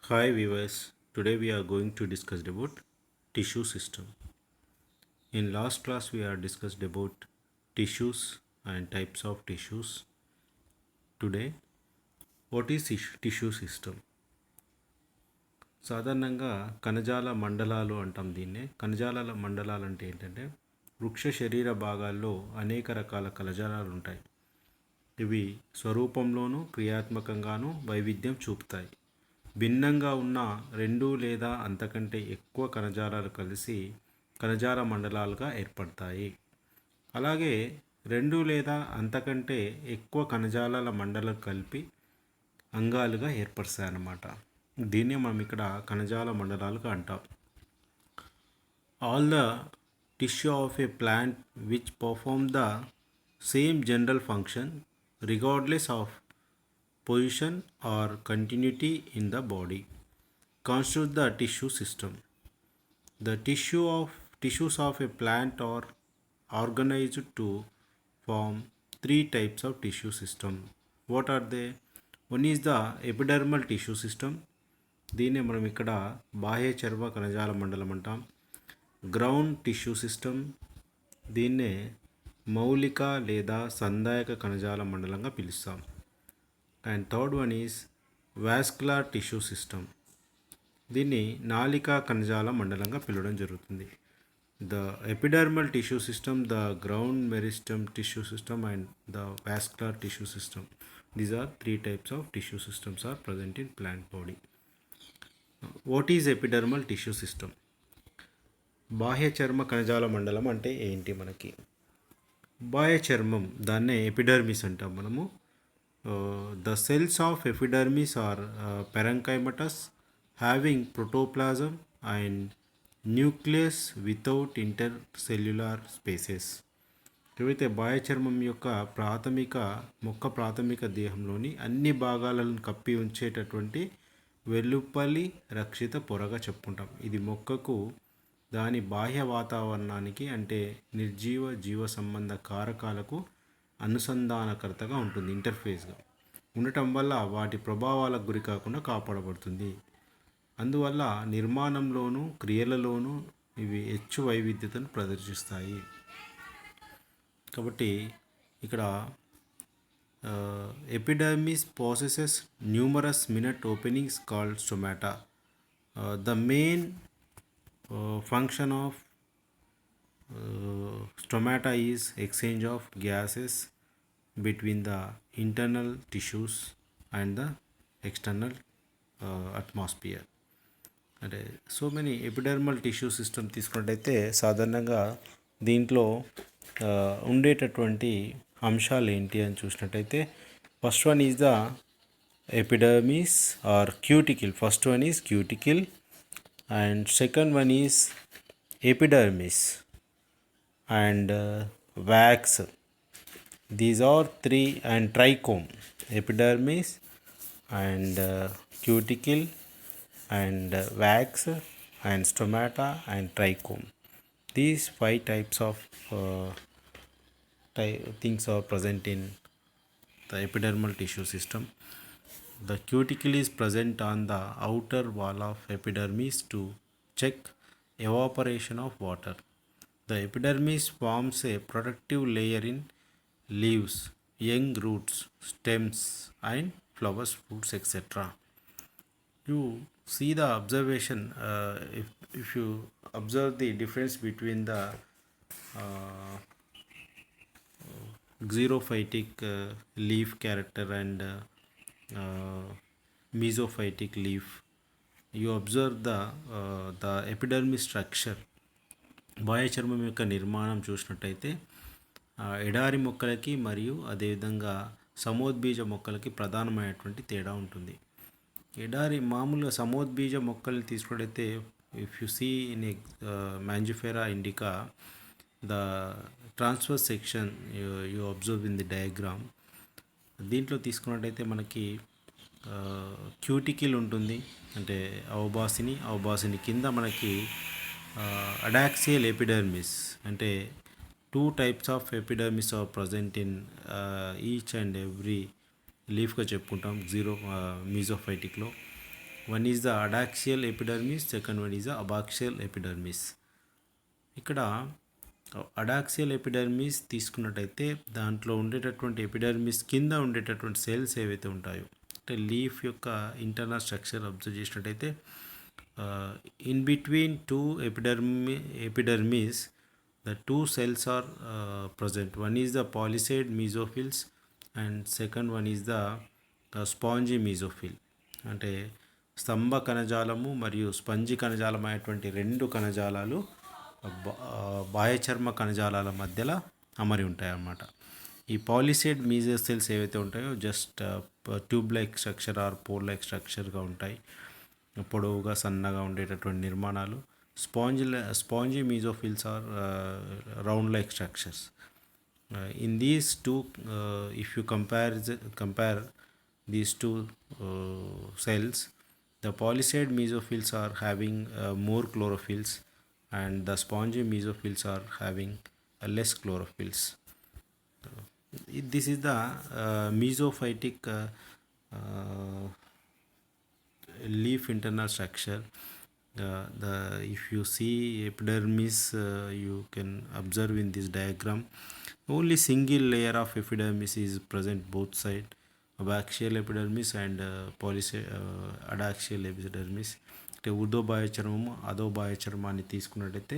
Hi viewers, today we are going to discuss about tissue system. In last class we are discussed about tissues and types of tissues. Today, what is tissue system? సాధారణంగా కణజాల మండలాలు అంటాం దీన్నే. కణజాల మండలాలు అంటే ఏంటంటే వృక్ష శరీర భాగాల్లో అనేక రకాల కణజాలాలు ఉంటాయి. ఇవి స్వరూపంలోనూ క్రియాత్మకంగానూ వైవిధ్యం చూపుతాయి. భిన్నంగా ఉన్న రెండు లేదా అంతకంటే ఎక్కువ కణజాలాలు కలిసి కణజాల మండలాలుగా ఏర్పడతాయి. అలాగే రెండు లేదా అంతకంటే ఎక్కువ కణజాలాల మండలం కలిపి అంగాలుగా ఏర్పరుస్తాయి అన్నమాట. దీన్నే మనం ఇక్కడ కణజాల మండలాలుగా అంటాం. All the tissue of A plant which perform the same general function regardless of position or continuity in the body constitute the tissue system. The tissues of a plant are organized to form three types of tissue system. What are they? One is the epidermal tissue system. దీన్నే మనం ఇక్కడ బాహ్య చర్మ కణజాల మండలం అంటాం. Ground tissue system, దీన్నే మౌలిక లేదా సంధాయక కణజాల మండలంగా పిలుస్తాం. And third one is vascular tissue system. దీన్ని నాళికా కణజాల మండలంగా పిలవడం జరుగుతుంది. The epidermal tissue system, the ground meristem tissue system and the vascular tissue system. These are three types of tissue systems are present in plant body. What is epidermal tissue system? బాహ్య చర్మ కణజాల మండలం అంటే ఏంటి? మనకి బాహ్య చర్మం, దాన్నే ఎపిడర్మిస్ అంటాం మనము. The cells of epidermis are parenchymatous, having protoplasm and nucleus without intercellular spaces. ఏవైతే బాహ్య చర్మం యొక్క ప్రాథమిక దేహంలోని అన్ని భాగాలను కప్పి ఉంచేటటువంటి వెలుపలి రక్షిత పొరగా చెప్పుకుంటాం. ఇది మొక్కకు దాని బాహ్య వాతావరణానికి అంటే నిర్జీవ జీవ సంబంధ కారకాలకు అనుసంధానకర్తగా ఉంటుంది. ఇంటర్ఫేస్గా ఉండటం వల్ల వాటి ప్రభావాలకు గురి కాకుండా కాపాడబడుతుంది. అందువల్ల నిర్మాణంలోనూ క్రియలలోనూ ఇవి హెచ్చు వైవిధ్యతను ప్రదర్శిస్తాయి. కాబట్టి ఇక్కడ epidermis possesses numerous minute openings called stomata. The main function of stomata is exchange of gases between the internal tissues and the external atmosphere. అంటే so many epidermal tissue system తీసుకున్నట్టయితే సాధారణంగా దీంట్లో ఉండేటటువంటి అంశాలు ఏంటి అని చూసినట్టయితే first one is the epidermis or cuticle. First one is cuticle and second one is epidermis and wax. These are three, and trichome, epidermis and cuticle and wax and stomata and trichome. These five types of things are present in the epidermal tissue system. The cuticle is present on the outer wall of epidermis to check evaporation of water. The epidermis forms a protective layer in leaves, young roots, stems and flowers, fruits, etc. You see the observation, if you observe the difference between the xerophytic leaf character and mesophytic leaf, you observe the epidermis structure. బాహ్య చర్మం యొక్క నిర్మాణం చూసినట్టయితే ఎడారి మొక్కలకి మరియు అదేవిధంగా సమోద్బీజ మొక్కలకి ప్రధానమైనటువంటి తేడా ఉంటుంది. మామూలుగా సమోద్బీజ మొక్కలు తీసుకున్నట్టయితే if you see in Mangifera indica the transfer section you observe in the diagram. దీంట్లో తీసుకున్నట్టయితే మనకి క్యూటికిల్ ఉంటుంది, అంటే అవబాసిని కింద మనకి అడాక్సియల్ ఎపిడర్మిస్, అంటే two types of epidermis are present in each and every లీఫ్గా చెప్పుకుంటాం మీజోఫైటిక్లో. One is the adaxial epidermis, second one is the abaxial epidermis. ఇక్కడ అడాక్సియల్ ఎపిడర్మిస్ తీసుకున్నట్టయితే దాంట్లో ఉండేటటువంటి ఎపిడర్మిస్ కింద ఉండేటటువంటి సెల్స్ ఏవైతే ఉంటాయో, అంటే లీఫ్ యొక్క ఇంటర్నల్ స్ట్రక్చర్ అబ్జర్వ్ చేసినట్టయితే in between two epidermis the two cells are present. One is the palisade mesophils and second one is the spongy mesophil. అంటే స్తంభ కణజాలము మరియు స్పంజి కణజాలం అనేటువంటి రెండు కణజాలాలు బాహ్యచర్మ కణజాలాల మధ్యలో అమరి ఉంటాయి అన్నమాట. ఈ పాలిసేడ్ మీజోఫిల్స్ ఏవైతే ఉంటాయో just tube like structure or pole like స్ట్రక్చర్గా ఉంటాయి, పొడవుగా సన్నగా ఉండేటటువంటి నిర్మాణాలు. Spongy mesophils are round-like structures. In these two, if you compare these two cells, the palisade mesophils are having more chlorophylls, and the spongy mesophils are having less chlorophylls. This is the mesophytic leaf internal structure. If you see epidermis, you can observe in this diagram only single layer of epidermis is present both side, abaxial epidermis and adaxial epidermis. అంటే ఉర్ధోబాహ్య చర్మము అధోబాహ్య చర్మాన్ని తీసుకున్నట్టయితే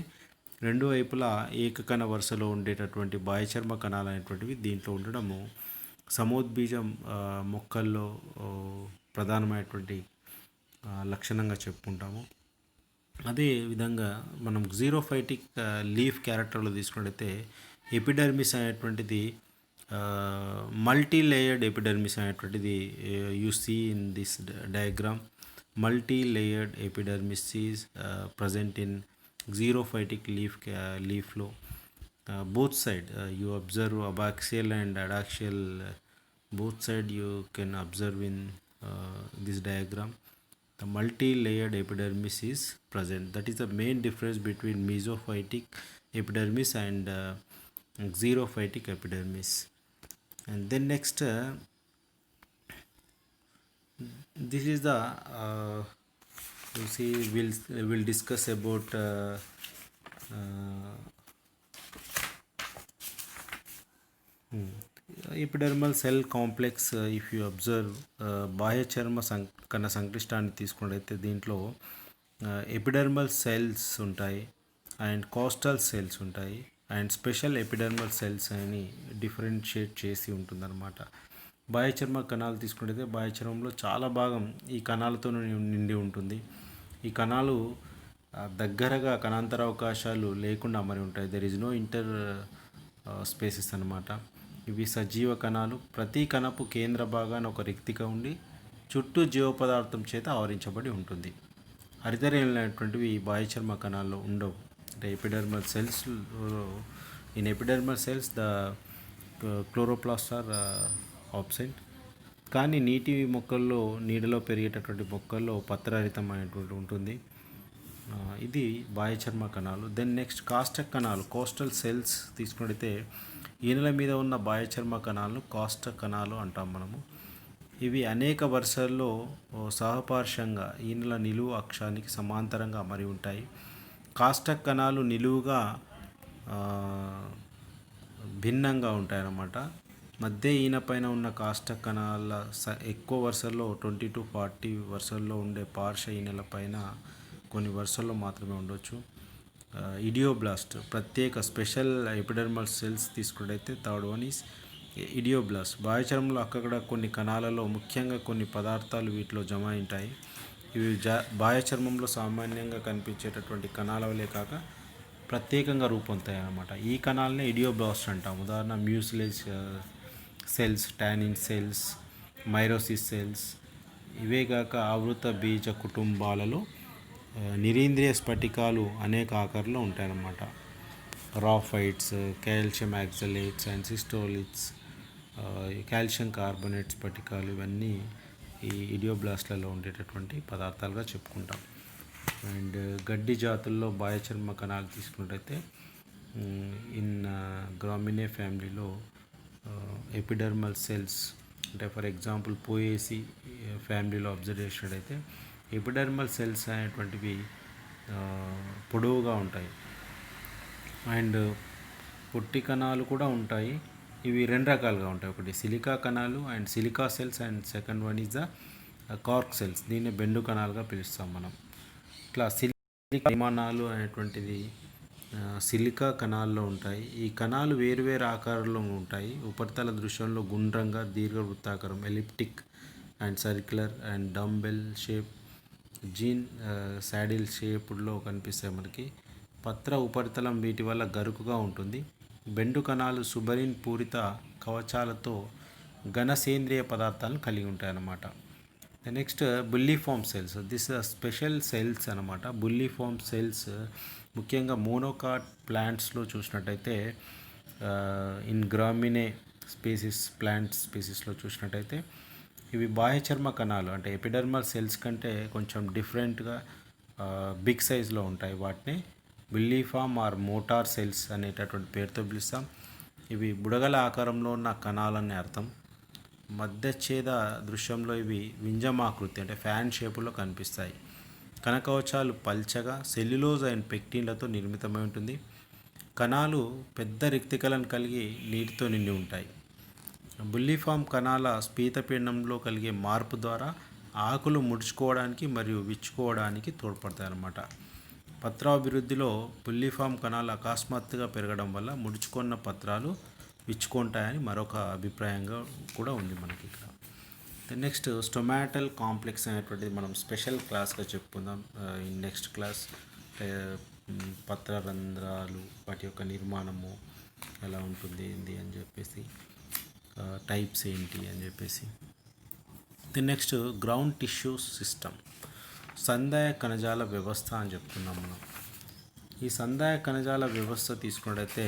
రెండు వైపులా ఏకకణ వరుసలో ఉండేటటువంటి బాహ్యచర్మ కణాలు అనేటువంటివి దీంట్లో ఉండడము సమోద్బీజం మొక్కల్లో ప్రధానమైనటువంటి లక్షణంగా చెప్పుకుంటాము. అదే విధంగా మనం జీరోఫైటిక్ లీఫ్ క్యారెక్టర్లో తీసుకున్నట్టయితే ఎపిడర్మిస్ అనేటువంటిది మల్టీ లేయర్డ్ ఎపిడర్మిస్ అనేటువంటిది you see in this diagram. Multi layered epidermis is present in xerophytic లీఫ్లో. Both side you observe abaxial and adaxial, both side you can observe in this diagram. The multi-layered epidermis is present. That is the main difference between mesophytic epidermis and xerophytic epidermis. And then next, this is the you see we'll discuss about epidermal cell complex. If you observe బాహ్య చర్మ కణ సంక్లిష్టాన్ని తీసుకున్నట్టయితే దీంట్లో epidermal cells ఉంటాయి and coastal cells ఉంటాయి and special epidermal cells అని differentiate చేసి ఉంటుందన్నమాట. బాహ్య చర్మ కణాలు తీసుకున్నట్టయితే బాహ్య చర్మంలో చాలా భాగం ఈ కణాలతో నిండి ఉంటుంది. ఈ కణాలు దగ్గరగా కణాంతర అవకాశాలు లేకుండా అమరి ఉంటాయి. There is no inter spaces అన్నమాట. ఇవి సజీవ కణాలు. ప్రతి కణపు కేంద్ర భాగాన ఒక రిక్తిక ఉండి చుట్టూ జీవ పదార్థం చేత ఆవరించబడి ఉంటుంది. హరితరేణులైనటువంటివి బాహ్యచర్మ కణాల్లో ఉండవు. అంటే epidermal cells, in epidermal cells the chloroplast are absent. కానీ నీటి మొక్కల్లో, నీడలో పెరిగేటటువంటి మొక్కల్లో పత్రహరితం అనేటువంటి ఉంటుంది. ఇది బాహ్యచర్మ కణాలు. దెన్ నెక్స్ట్ కాస్టక్ కణాలు, కోస్టల్ సెల్స్ తీసుకున్నట్టయితే ఈనెల మీద ఉన్న బాహ్యచర్మ కణాలను కాస్టక్ కణాలు అంటాం మనము. ఇవి అనేక వరుసల్లో సహపార్శ్వంగా ఈనెల నిలువు అక్షానికి సమాంతరంగా అమరి ఉంటాయి. కాస్టక్ కణాలు నిలువుగా భిన్నంగా ఉంటాయన్నమాట. మధ్య ఈన పైన ఉన్న కాస్టక్ కణాల ఎక్కువ వరుసల్లో 20 to 40 వరుసల్లో ఉండే పార్శ్వ ఈనెల పైన కొన్ని వరుసల్లో మాత్రమే ఉండొచ్చు. ఇడియోబ్లాస్ట్, ప్రత్యేక స్పెషల్ ఎపిడర్మల్ సెల్స్ తీసుకున్నట్టయితే థర్డ్ వన్ ఈస్ ఇడియోబ్లాస్ట్. బాహ్యచర్మంలో అక్కడ కొన్ని కణాలలో ముఖ్యంగా కొన్ని పదార్థాలు వీటిలో జమ ఉంటాయి. ఇవి బాహ్యచర్మంలో సామాన్యంగా కనిపించేటటువంటి కణాల వలె కాక ప్రత్యేకంగా రూపొందుతాయి అన్నమాట. ఈ కణాలనే ఇడియోబ్లాస్ట్ అంటాం. ఉదాహరణ mucilage cells, tannin cells, myrosin cells. ఇవే కాక ఆవృత బీజ కుటుంబాలలో నిరీంద్రియ స్ఫటికాలు అనేక ఆకారంలో ఉంటాయన్నమాట. Raphides, calcium oxalates and cystoliths, calcium carbonate స్ఫటికాలు, ఇవన్నీ ఈ ఇడియోబ్లాస్ట్లలో ఉండేటటువంటి పదార్థాలుగా చెప్పుకుంటాం. అండ్ గడ్డి జాతుల్లో బాహ్యచర్మ కణాలు తీసుకున్నట్టయితే ఇన్ గ్రామినే ఫ్యామిలీలో ఎపిడర్మల్ సెల్స్, అంటే ఫర్ ఎగ్జాంపుల్ పోయేసి ఫ్యామిలీలో అబ్జర్వ్ చేసినట్టయితే ఎపిడర్మల్ సెల్స్ అనేటువంటివి పొడవుగా ఉంటాయి. అండ్ పొట్టి కణాలు కూడా ఉంటాయి. ఇవి రెండు రకాలుగా ఉంటాయి. ఒకటి సిలికా కణాలు and silica cells, and second one is the cork cells. దీన్ని బెండు కణాలుగా పిలుస్తాం మనం. ఇట్లా సిలికా పరిమాణాలు అనేటువంటిది సిలికా కణాల్లో ఉంటాయి. ఈ కణాలు వేరువేరు ఆకారంలో ఉంటాయి. ఉపరితల దృశ్యంలో గుండ్రంగా, దీర్ఘవృత్తాకారం, elliptic and circular and dumbbell shape, జీన్ శాడిల్ షేపుల్లో కనిపిస్తాయి మనకి. పత్ర ఉపరితలం వీటి వల్ల గరుకుగా ఉంటుంది. బెండు కణాలు సుబరిన్ పూరిత కవచాలతో ఘన సేంద్రియ పదార్థాలను కలిగి ఉంటాయి అన్నమాట. Next bulliform cells. This special cells అనమాట. బుల్లిఫామ్ సెల్స్ ముఖ్యంగా మోనోకాట్ ప్లాంట్స్లో చూసినట్టయితే, ఇన్ గ్రామినే స్పీసీస్, ప్లాంట్ స్పీసీస్లో చూసినట్టయితే ఇవి బాహ్య చర్మ కణాలు అంటే ఎపిడర్మల్ సెల్స్ కంటే కొంచెం డిఫరెంట్గా బిగ్ సైజ్లో ఉంటాయి. వాటిని బుల్లిఫామ్ ఆర్ మోటార్ సెల్స్ అనేటటువంటి పేరుతో పిలుస్తాం. ఇవి బుడగల ఆకారంలో ఉన్న కణాలని అర్థం. మధ్యఛేద దృశ్యంలో ఇవి వింజమాకృతి అంటే ఫ్యాన్ షేపులో కనిపిస్తాయి. కణకవచాలు పల్చగా సెల్యులోజ్ అండ్ పెక్టిన్లతో నిర్మితమై ఉంటుంది. కణాలు పెద్ద రిక్తికలను కలిగి నీటితో నిండి ఉంటాయి. బుల్లిఫామ్ కణాల స్ఫీతపీండంలో కలిగే మార్పు ద్వారా ఆకులు ముడుచుకోవడానికి మరియు విచ్చుకోవడానికి తోడ్పడతాయి అన్నమాట. పత్రాభివృద్ధిలో బుల్లిఫామ్ కణాలు అకస్మాత్తుగా పెరగడం వల్ల ముడుచుకున్న పత్రాలు విచ్చుకుంటాయని మరొక అభిప్రాయంగా కూడా ఉంది మనకి ఇక్కడ. నెక్స్ట్ స్టొమాటల్ కాంప్లెక్స్ అనేటువంటిది మనం స్పెషల్ క్లాస్గా చెప్పుకుందాం ఇన్ నెక్స్ట్ క్లాస్. పత్రరంధ్రాలు, వాటి యొక్క నిర్మాణము ఎలా ఉంటుంది ఏంటి అని చెప్పేసి, టైప్స్ ఏంటి అని చెప్పేసి. నెక్స్ట్ గ్రౌండ్ టిష్యూ సిస్టమ్, సందాయ కణజాల వ్యవస్థ అని చెప్తున్నాం మనం. ఈ సందాయ కణజాల వ్యవస్థ తీసుకున్నట్టయితే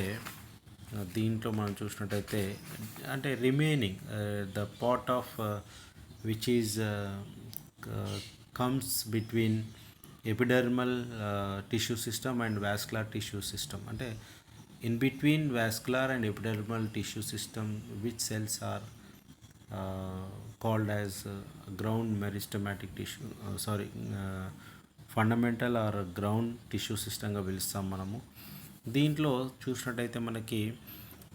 దీంట్లో మనం చూసినట్టయితే అంటే remaining the part of which is comes between epidermal tissue system and vascular tissue system. అంటే in between vascular and epidermal tissue system which cells are called as ground meristematic tissue, fundamental or ground tissue సిస్టమ్గా పిలుస్తాం మనము. దీంట్లో చూసినట్టయితే మనకి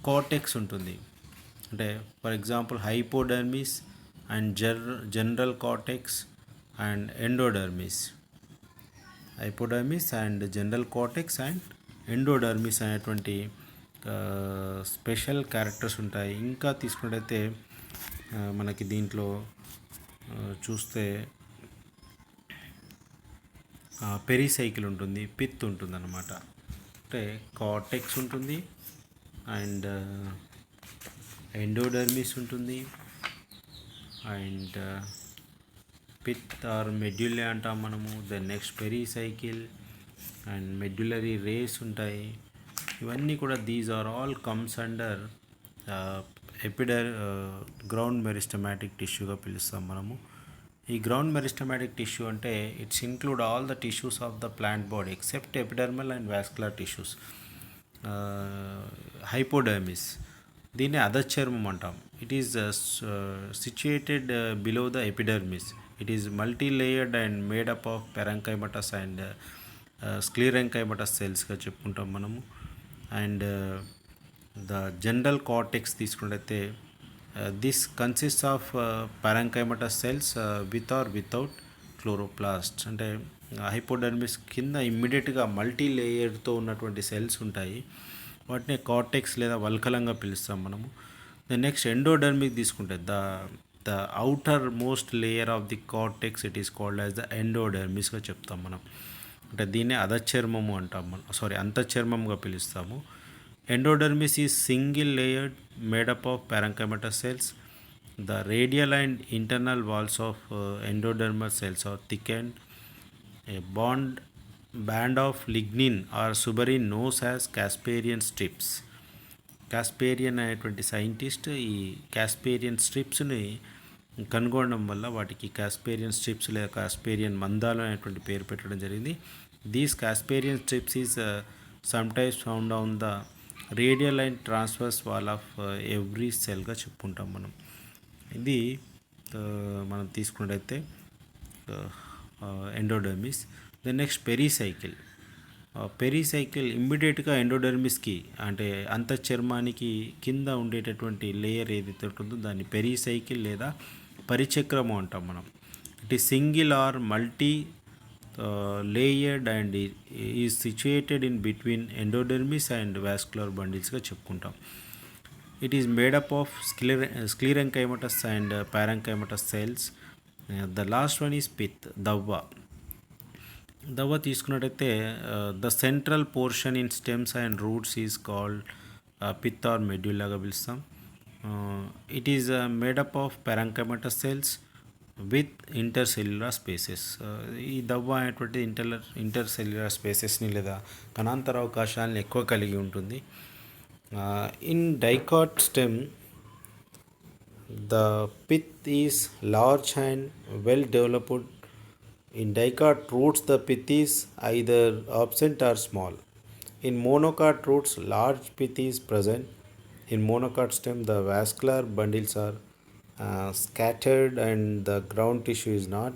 cortex ఉంటుంది. అంటే for example hypodermis and general cortex and endodermis. Hypodermis and general cortex and endodermis అనేటువంటి special characters ఉంటాయి. ఇంకా తీసుకున్నట్టయితే మనకి దీంట్లో చూస్తే పెరిసైకిల్ ఉంటుంది, పిత్ ఉంటుంది అన్నమాట. అంటే కార్టెక్స్ ఉంటుంది అండ్ ఎండోడర్మిస్ ఉంటుంది అండ్ పిత్ ఆర్ మెడ్యులే అంటాం మనము. Then next pericycle and medullary rays ఉంటాయి. ఇవన్నీ కూడా these are all comes under ground meristematic టిష్యూగా పిలుస్తాం మనము. ఈ గ్రౌండ్ మెరిస్టమాటిక్ టిష్యూ అంటే its include all the tissues of the plant body except epidermal and vascular tissues. Hypodermis, దీన్ని అధచర్మం అంటాం. It is situated below the epidermis. It is multi layered and made up of parenchymatous and స్క్లీరెంకైమటస్ సెల్స్గా చెప్పుకుంటాం మనము. And the general cortex తీసుకున్నట్టయితే this consist of parenchymatous cells with or without chloroplast. అంటే hypodermis కింద ఇమ్మీడియట్గా మల్టీ లేయర్తో ఉన్నటువంటి సెల్స్ ఉంటాయి. వాటిని కార్టెక్స్ లేదా వల్కలంగా పిలుస్తాం మనము. ద నెక్స్ట్ ఎండోడర్మిక్ తీసుకుంటే the outermost layer of the cortex it is called as the ఎండోడర్మిస్గా చెప్తాం మనం. అంటే దీన్ని అధచర్మము అంటాం మనం, అంతఃచర్మంగా పిలుస్తాము. Endodermis is single layered made up of parenchymatous cells. The radial and internal walls of endodermal cells are thickened. A band of lignin or suberin known as Casparian strips. కాస్పేరియన్ అనేటువంటి scientist ఈ కాస్పేరియన్ స్ట్రిప్స్ని కనుగొనడం వల్ల వాటికి కాస్పేరియన్ స్ట్రిప్స్ లేదా కాస్పేరియన్ మందాలు అనేటువంటి పేరు పెట్టడం జరిగింది. These Casparian strips is sometimes found on the radial and transverse wall of every సెల్గా చెప్పుకుంటాం మనం. ఇది మనం తీసుకున్నట్టయితే endodermis. Then next pericycle. Pericycle ఇమ్మీడియట్గా ఎండోడర్మిస్కి అంటే అంతఃచర్మానికి కింద ఉండేటటువంటి లేయర్ ఏదైతే ఉంటుందో దాన్ని పెరిసైకిల్ లేదా పరిచక్రము అంటాం మనం. It is single or multi layered and is situated in between endodermis and vascular బండిల్స్గా చెప్పుకుంటాం. It is made up of sclerenchymatous and parenchymatous cells. The last one is pith, దవ్వ. దవ్వ తీసుకున్నట్టయితే the central portion in stems and roots is called pith or మెడ్యులాగా పిలుస్తాం. It is made up of parenchymatous cells with intercellular spaces. ఈ దవ్వ అనేటువంటి intercellular స్పేసెస్ని లేదా కణాంతర అవకాశాలను ఎక్కువ కలిగి ఉంటుంది. In dicot stem, the pith is large and well developed. In dicot roots, the pith is either absent or small. In monocot roots, large pith is present. In monocot stem, the vascular bundles are scattered and the ground tissue is not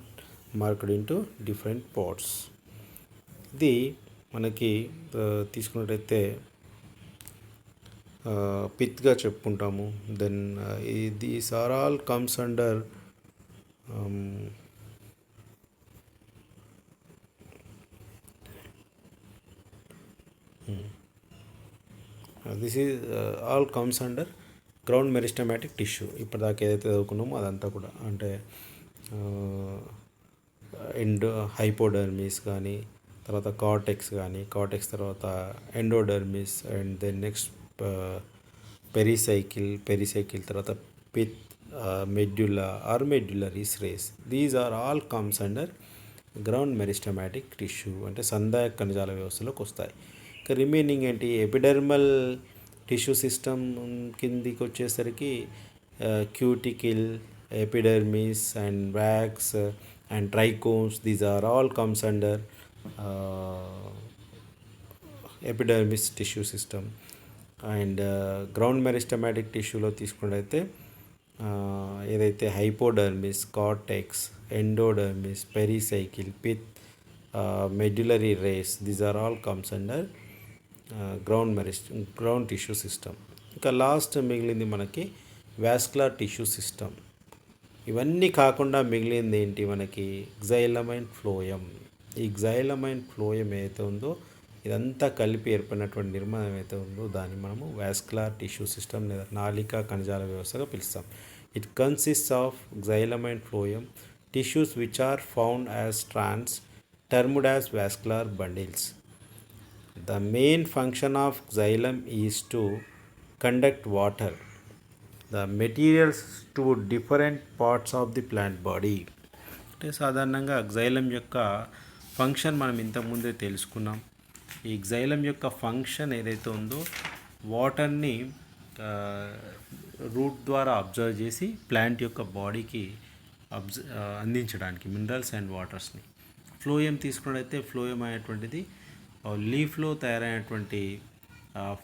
marked into different parts. ఇది మనకి తీసుకున్నట్టయితే పిత్గా చెప్పుకుంటాము. Then these are all comes under this is all comes under ground meristematic tissue. ఇప్పటిదాకా ఏదైతే చదువుకున్నామో అదంతా కూడా అంటే హైపోడర్మిస్ కానీ, తర్వాత కార్టెక్స్ కానీ, కార్టెక్స్ తర్వాత endodermis, and then next pericycle తర్వాత pith, medulla or medullaries rays. These are all comes under ground meristematic tissue అంటే సందాయక కణజాల వ్యవస్థలోకి వస్తాయి. ఇక రిమైనింగ్ ఏంటి, ఎపిడర్మల్ టిష్యూ సిస్టమ్ కిందికి వచ్చేసరికి cuticle, epidermis and wax and trichomes. These are all comes under epidermis tissue system. And ground meristematic టిష్యూలో తీసుకున్నట్టయితే ఏదైతే hypodermis, cortex, endodermis, pericycle, pith, medullary rays, these are all comes under ground tissue system. ఇంకా last మిగిలింది మనకి vascular tissue system. ఇవన్నీ కాకుండా మిగిలింది ఏంటి మనకి, గ్జైలమైన్ ఫ్లోయం. ఈ గ్జైలమైన్ ఫ్లోయం ఏదైతే ఉందో ఇదంతా కలిపి ఏర్పడినటువంటి నిర్మాణం ఏదైతే ఉందో దాన్ని మనము వాస్కులర్ టిష్యూ సిస్టమ్ లేదా నాళికా కణజాల వ్యవస్థగా పిలుస్తాం. It consists of xylem and phloem tissues which are found as strands termed as vascular bundles. The main function of xylem is to conduct water the materials to different parts of the plant body. అంటే సాధారణంగా xylem యొక్క function మనం ఇంతకుముందే తెలుసుకున్నాం. ఈ xylem యొక్క function ఏదైతే ఉందో వాటర్ని రూట్ ద్వారా అబ్జర్వ్ చేసి ప్లాంట్ యొక్క బాడీకి అందించడానికి మినరల్స్ అండ్ వాటర్స్ని. ఫ్లోయం తీసుకున్నట్టయితే ఫ్లోయం అనేటువంటిది లీఫ్లో తయారైనటువంటి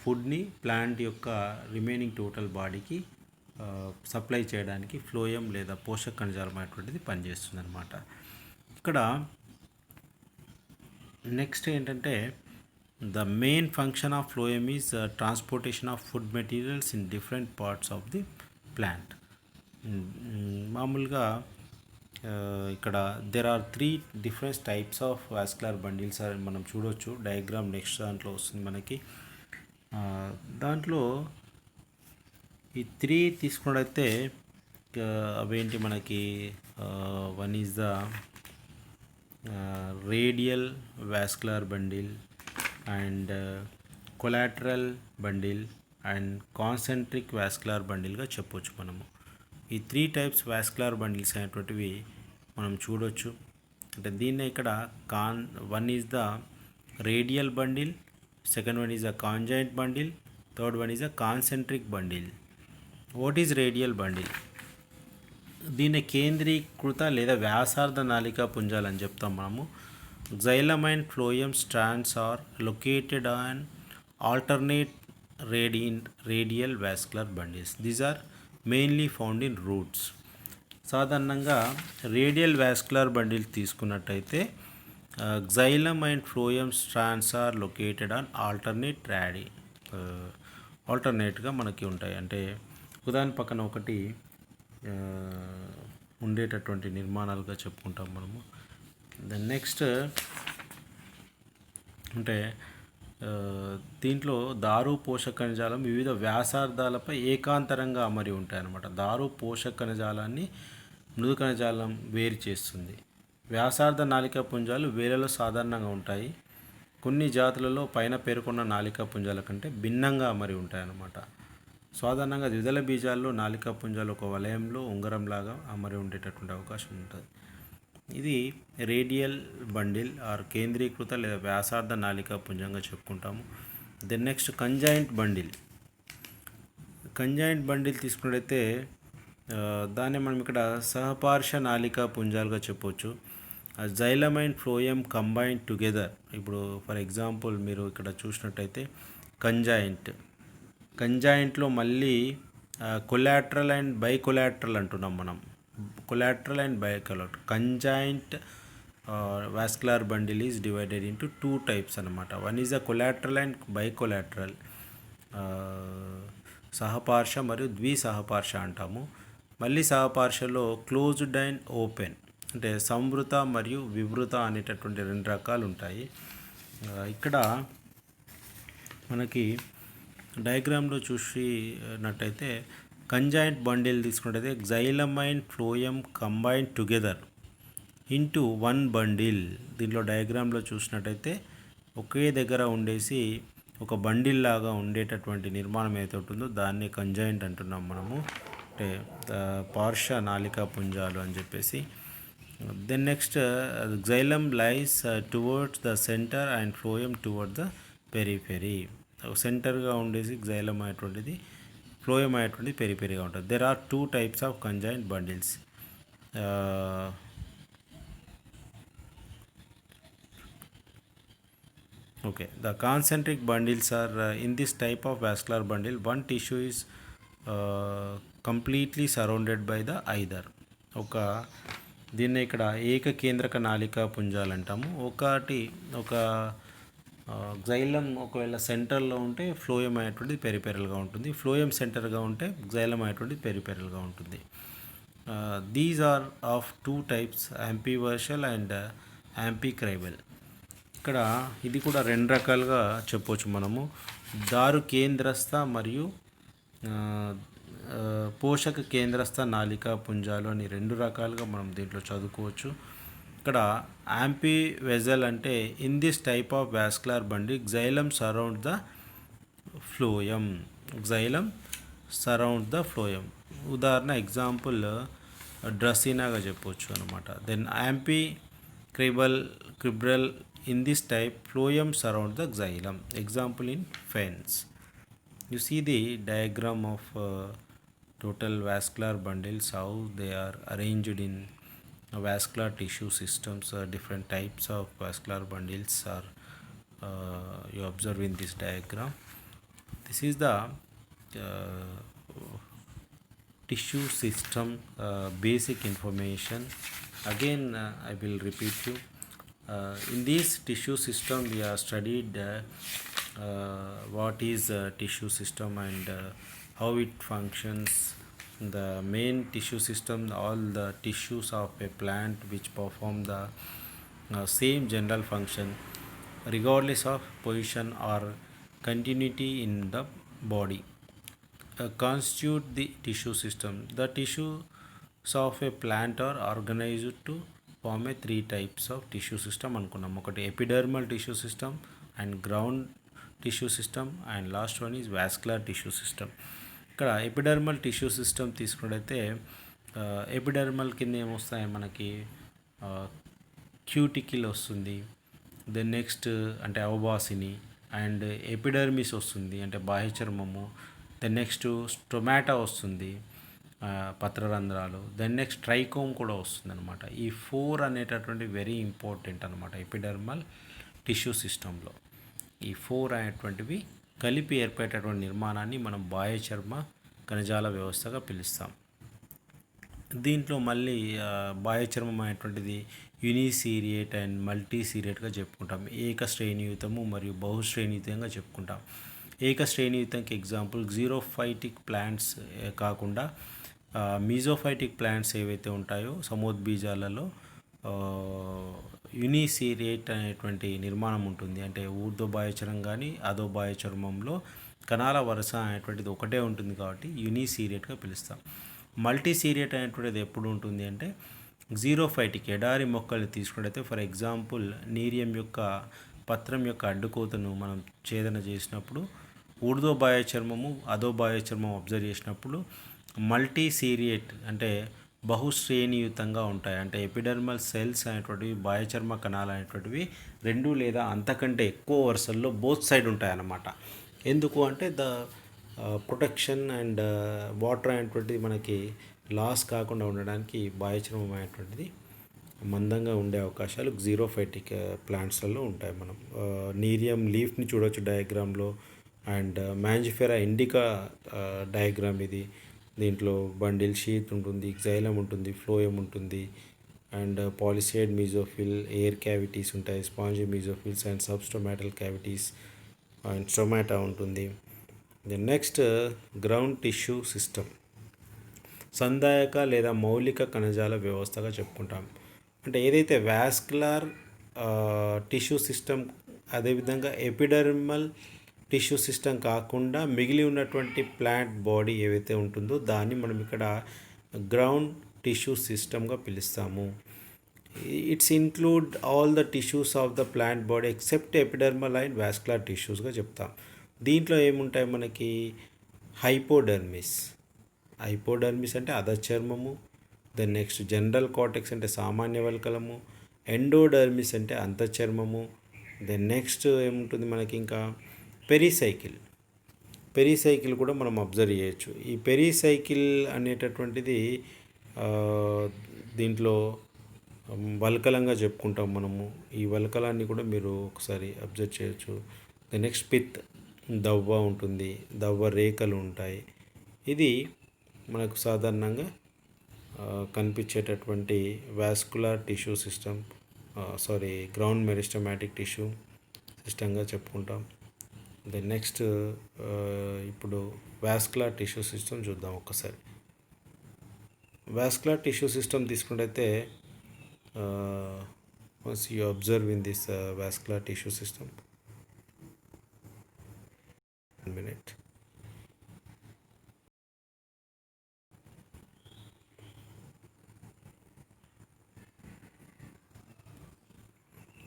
ఫుడ్ని ప్లాంట్ యొక్క రిమైనింగ్ టోటల్ బాడీకి సప్లై చేయడానికి ఫ్లోయం లేదా పోషక కణజాలం అనేటువంటిది పనిచేస్తుంది అనమాట. ఇక్కడ నెక్స్ట్ ఏంటంటే the main function of phloem is transportation of food materials in different parts of the plant. మామూలుగా ఇక్కడ there are 3 different types of vascular bundles అని మనం చూడవచ్చు. డయాగ్రామ్ నెక్స్ట్ దాంట్లో వస్తుంది మనకి. దాంట్లో ఈ 3 తీసుకున్నట్టయితే అవేంటి మనకి, one is the radial vascular bundle and collateral bundle and concentric vascular బండిల్గా చెప్పొచ్చు మనము. ఈ 3 టైప్స్ వాస్కులర్ బండిల్స్ అనేటువంటివి మనం చూడొచ్చు. అంటే దీన్ని ఇక్కడ one is the radial bundle, second one is the conjoint bundle, third one is the concentric bundle. What is radial bundle? దీన్ని కేంద్రీకృత లేదా వ్యాసార్థ నాళికా పుంజాలు అని చెప్తాం మనము. xylem and phloem strands are located on alternate radial vascular bundles. These are mainly found in roots. సాధారణంగా radial vascular bundle తీసుకున్నట్టయితే xylem and phloem strands are located on ఆల్టర్నేట్గా మనకి ఉంటాయి. అంటే ఉదాహరణ పక్కన ఒకటి ఆ, ఉండేటటువంటి నిర్మాణాలుగా చెప్పుకుంటాం మనము. దెన్ నెక్స్ట్ అంటే ఆ, దీంట్లో దారు పోషక కణజాలం వివిధ వ్యాసార్థాలపై ఏకాంతరంగా అమరి ఉంటాయన్నమాట. దారు పోషక కణజాలాన్ని మృదు కణజాలం వేరు చేస్తుంది. వ్యాసార్థ నాళికా పుంజాలు వేలలో సాధారణంగా ఉంటాయి. కొన్ని జాతులలో పైన పేర్కొన్న నాళికా పుంజాల కంటే భిన్నంగా అమరి ఉంటాయన్నమాట. సాధారణంగా ద్విదళ బీజాల్లో నాళికా పుంజాలు ఒక వలయంలో ఉంగరంలాగా అమరి ఉండేటటువంటి అవకాశం ఉంటుంది. ఇది రేడియల్ బండిల్ ఆర్ కేంద్రీకృత లేదా వ్యాసార్థ నాళికా పుంజంగా చెప్పుకుంటాము. Then next conjoint bundle. Conjoint bundle తీసుకున్నట్టయితే దాన్ని మనం ఇక్కడ సహపార్శ్వ నాళికా పుంజాలుగా చెప్పవచ్చు. xylem and phloem combine together. ఇప్పుడు ఫర్ ఎగ్జాంపుల్ మీరు ఇక్కడ చూసినట్టయితే కంజాయింట్లో మళ్ళీ కొలాటరల్ అండ్ బైకొలాటరల్ అంటున్నాం మనం. Collateral and bicollateral conjoint vascular bundle is divided into 2 types అనమాట. One is the collateral and bicollateral, సహపార్శ్వ మరియు ద్విసహపార్శ్వ అంటాము. మళ్ళీ సహపార్శ్వలో క్లోజ్డ్ అండ్ ఓపెన్ అంటే సంవృత మరియు వివృత అనేటటువంటి 2 రకాలు ఉంటాయి. ఇక్కడ మనకి డయాగ్రామ్లో చూసినట్టయితే కంజాయింట్ బండిల్ తీసుకున్నట్టయితే xylem and phloem combine together into 1 bundle. దీంట్లో డయాగ్రామ్లో చూసినట్టయితే ఒకే దగ్గర ఉండేసి ఒక బండిల్ లాగా ఉండేటటువంటి నిర్మాణం ఏదైతే ఉంటుందో దాన్ని కంజాయింట్ అంటున్నాం మనము. అంటే పార్శ్వ నాళికా పుంజాలు అని చెప్పేసి. Then next xylem lies towards the centre and phloem towards the periphery. సెంటర్గా ఉండేసి xylem అనేటువంటిది, phloem అనేటువంటిది పెరిఫెరీగా ఉంటుంది. There are 2 types of conjoint bundles. Okay, the concentric bundles are in this type of vascular bundle. One tissue is completely surrounded by the either. ఒక దీన్ని ఇక్కడ ఏకకేంద్రక నాళికా పుంజాలు అంటాము. ఒక xylem ఒకవేళ సెంటర్లో ఉంటే phloem అనేటువంటిది పెరిఫెరల్గా ఉంటుంది. phloem సెంటర్గా ఉంటే xylem అనేటువంటిది పెరిఫెరల్గా ఉంటుంది. These are of 2 types, amphivasal and amphicribral. ఇక్కడ ఇది కూడా 2 రకాలుగా చెప్పవచ్చు మనము. దారు కేంద్రస్థ మరియు పోషక కేంద్రస్థ నాళికా పుంజాలు అని 2 రకాలుగా మనం దీంట్లో చదువుకోవచ్చు. ఇక్కడ యాంపీ వెజల్ అంటే in this type of vascular bundle xylem surround the phloem. xylem surround the phloem. ఉదాహరణ ఎగ్జాంపుల్ డ్రసీనాగా చెప్పవచ్చు అనమాట. Then amphicribral in this type phloem surround the xylem. Example in fens. You see the diagram of total vascular bundles, how they are arranged in vascular tissue systems. Different types of vascular bundles are you observe in this diagram. This is the tissue system basic information. Again I will repeat you. In this tissue system we have studied what is tissue system and how it functions. The main tissue system, all the tissues of a plant which perform the same general function regardless of position or continuity in the body, constitute the tissue system. The tissues of a plant are organized to form a 3 types of tissue system అనుకున్నాం. ఒకటి epidermal tissue system and ground tissue system and last one is vascular tissue system. ఇక్కడ epidermal tissue system తీసుకున్నట్టయితే epidermal కింద ఏమొస్తాయి మనకి cuticle వస్తుంది. Then next అంటే అవబాసిని and epidermis వస్తుంది అంటే బాహ్య చర్మము. దెన్ నెక్స్ట్ స్టొమాటా వస్తుంది, పత్రరంధ్రాలు. దెన్ నెక్స్ట్ ట్రైకోమ్ కూడా వస్తుంది అనమాట. ఈ 4 అనేటటువంటి వెరీ ఇంపార్టెంట్ అనమాట ఎపిడర్మల్ టిష్యూ సిస్టంలో. ఈ 4 అనేటువంటివి కలిపి ఏర్పడేటటువంటి నిర్మాణాన్ని మనం బాహ్య చర్మ కణజాల వ్యవస్థగా పిలుస్తాం. దీంట్లో మళ్ళీ బాహ్య చర్మం అనేటువంటిది యూనిసీరియేట్ అండ్ మల్టీసీరియేట్గా చెప్పుకుంటాం. ఏకశ్రేణీయుతము మరియు బహుశ్రేణీయుతంగా చెప్పుకుంటాం. ఏకశ్రేణీయుతంకి ఎగ్జాంపుల్ జీరోఫైటిక్ ప్లాంట్స్ కాకుండా మీజోఫైటిక్ ప్లాంట్స్ ఏవైతే ఉంటాయో సముద్బీజాలలో యూనిసీరియేట్ అనేటువంటి నిర్మాణం ఉంటుంది. అంటే ఊర్ధ్వబాహ్యచర్మం కానీ అధోబాహ్యచర్మంలో కణాల వరుస అనేటువంటిది ఒకటే ఉంటుంది కాబట్టి యూనిసీరియేట్గా పిలుస్తాం. మల్టీసీరియేట్ అనేటువంటిది ఎప్పుడు ఉంటుంది అంటే జీరోఫైటిక్ ఎడారి మొక్కల్ని తీసుకున్నట్టయితే ఫర్ ఎగ్జాంపుల్ నీరియం యొక్క పత్రం యొక్క అడ్డుకోతను మనం ఛేదన చేసినప్పుడు ఊర్ధ్వబాహ్య చర్మము అధోబాహ్య చర్మం అబ్జర్వ్ చేసినప్పుడు మల్టీసీరియేట్ అంటే బహుశ్రేణీయుతంగా ఉంటాయి. అంటే ఎపిడర్మల్ సెల్స్ అనేటువంటివి బాహ్యచర్మ కణాలు అనేటువంటివి 2 లేదా అంతకంటే ఎక్కువ వరుసల్లో బోత్ సైడ్ ఉంటాయన్నమాట. ఎందుకు అంటే ప్రొటెక్షన్ అండ్ వాటర్ అనేటువంటిది మనకి లాస్ కాకుండా ఉండడానికి బాహ్యచర్మం అనేటువంటిది మందంగా ఉండే అవకాశాలు జీరోఫైటిక్ ప్లాంట్స్లలో ఉంటాయి. మనం నీరియం లీఫ్ని చూడవచ్చు డయాగ్రామ్లో. అండ్ మ్యాంజిఫెరా ఇండికా డయాగ్రామ్ ఇది. దీంట్లో బండిల్ షీత్ ఉంటుంది, జైలం ఉంటుంది, ఫ్లోయం ఉంటుంది, and palisade mesophyll, air cavities ఉంటాయి, spongy mesophylls and substomatal cavities and stomata ఉంటుంది. Then next ground tissue system సందాయక లేదా మౌలిక కణజాల వ్యవస్థగా చెప్పుకుంటాం. అంటే ఏదైతే వాస్కులర్ టిష్యూ సిస్టమ్ అదేవిధంగా ఎపిడర్మల్ టిష్యూ సిస్టమ్ కాకుండా మిగిలి ఉన్నటువంటి ప్లాంట్ బాడీ ఏవైతే ఉంటుందో దాన్ని మనం ఇక్కడ గ్రౌండ్ టిష్యూ సిస్టమ్గా పిలుస్తాము. Its include all the tissues of the plant body except epidermal and vascular టిష్యూస్గా చెప్తాం. దీంట్లో ఏముంటాయి మనకి హైపోడర్మిస్ అంటే అధచర్మము, దెన్ నెక్స్ట్ జనరల్ కార్టెక్స్ అంటే సామాన్య వల్కలము, ఎండోడర్మిస్ అంటే అంతఃచర్మము, దెన్ నెక్స్ట్ ఏముంటుంది మనకి ఇంకా పెరిసైకిల్ కూడా మనం అబ్జర్వ్ చేయొచ్చు. ఈ పెరిసైకిల్ అనేటటువంటిది దీంట్లో వల్కలంగా చెప్పుకుంటాం మనము. ఈ వల్కలాన్ని కూడా మీరు ఒకసారి అబ్జర్వ్ చేయొచ్చు. ద నెక్స్ట్ పిత్ దవ్వ ఉంటుంది, దవ్వ రేఖలు ఉంటాయి. ఇది మనకు సాధారణంగా కనిపించేటటువంటి vascular tissue system ground meristematic tissue సిస్టమ్గా చెప్పుకుంటాం. దెన్ నెక్స్ట్ ఇప్పుడు వాస్కులర్ టిష్యూ సిస్టమ్ చూద్దాం ఒక్కసారి. వాస్కులర్ టిష్యూ సిస్టమ్ తీసుకున్నట్టయితే once you observe in this vascular tissue system minute.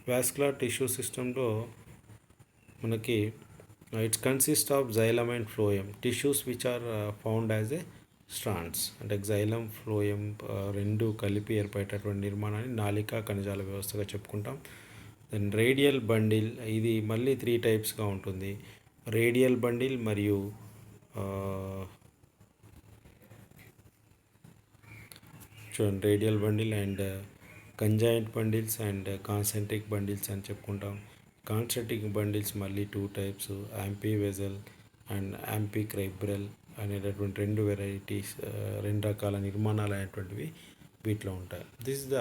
Vascular tissue సిస్టంలో మనకి its consist of xylem and phloem tissues which are found as a strands. అంటే xylem phloem రెండు కలిపి ఏర్పడేటటువంటి నిర్మాణాన్ని నాళికా కణజాల వ్యవస్థగా చెప్పుకుంటాం. దెన్ రేడియల్ బండిల్, ఇది మళ్ళీ 3 టైప్స్గా ఉంటుంది. రేడియల్ బండిల్ మరియు చూడండి radial bundle and conjoint bundles and concentric bundles అని చెప్పుకుంటాం. కాన్సెంట్రిక్ బండిల్స్ మళ్ళీ 2 టైప్స్, యాంపీ వెజల్ అండ్ యాంపీ క్రైబ్రల్ అనేటటువంటి 2 వెరైటీస్, 2 రకాల నిర్మాణాలు అనేటువంటివి వీటిలో ఉంటాయి. This the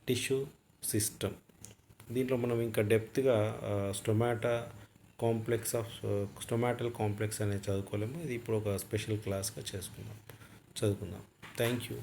tissue system. దీంట్లో మనం ఇంకా డెప్త్గా స్టొమాటల్ కాంప్లెక్స్ అనేది చదువుకోలేము. ఇది ఇప్పుడు ఒక స్పెషల్ క్లాస్గా చదువుకుందాం. Thank you.